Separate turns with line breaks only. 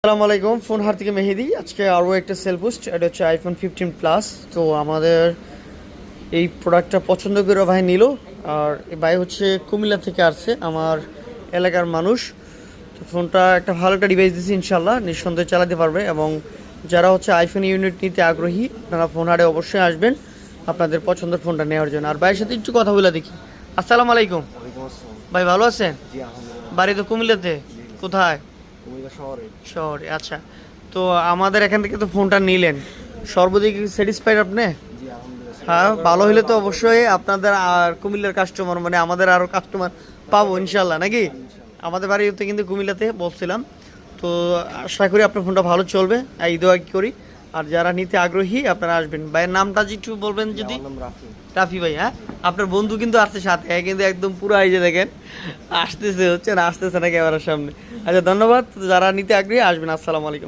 আসসালামু আলাইকুম, ফোন হার থেকে মেহেদি। আজকে আরও একটা সেল পোস্ট, এটা হচ্ছে আইফোন 15 প্লাস। তো আমাদের এই প্রোডাক্টটা পছন্দ করে ভাই নিল। আর এই ভাই হচ্ছে কুমিল্লা থেকে আসছে, আমার এলাকার মানুষ। তো ফোনটা একটা ভালো একটা ডিভাইস দিচ্ছি, ইনশাল্লাহ নিঃসন্দেহে চালাতে পারবে। এবং যারা হচ্ছে আইফোন ইউনিট নিতে আগ্রহী, আপনারা ফোন হারে অবশ্যই আসবেন আপনাদের পছন্দের ফোনটা নেওয়ার জন্য। আর ভাইয়ের সাথে একটু কথা বলে দেখি। আসসালামু আলাইকুম ভাই, ভালো আছেন? বাড়ি তো কুমিল্লাতে? কোথায়? শহরে। আচ্ছা, তো আমাদের এখান থেকে তো ফোনটা নিলেন, সর্বদিক স্যাটিসফাইড আপনি? হ্যাঁ, ভালো হলে তো অবশ্যই আপনাদের আর কুমিল্লার কাস্টমার, মানে আমাদের আরও কাস্টমার পাবো ইনশাল্লাহ, নাকি? আমাদের বাড়িতে কিন্তু কুমিল্লাতে বলছিলাম। তো আশা করি আপনার ফোনটা ভালো চলবে, এই দোয়া করি। আর যারা নিতে আগ্রহী আপনারা আসবেন। ভাইয়ের নামটা একটু বলবেন যদি। রাফি ভাই, হ্যাঁ আপনার বন্ধু কিন্তু আসছে সাথে, কিন্তু একদম পুরো এই যে দেখেন আসতেছে, হচ্ছে না আসতেছে না ক্যামেরার সামনে। আচ্ছা, ধন্যবাদ। যারা নিতে আগ্রহী আসবেন। আসসালামু আলাইকুম।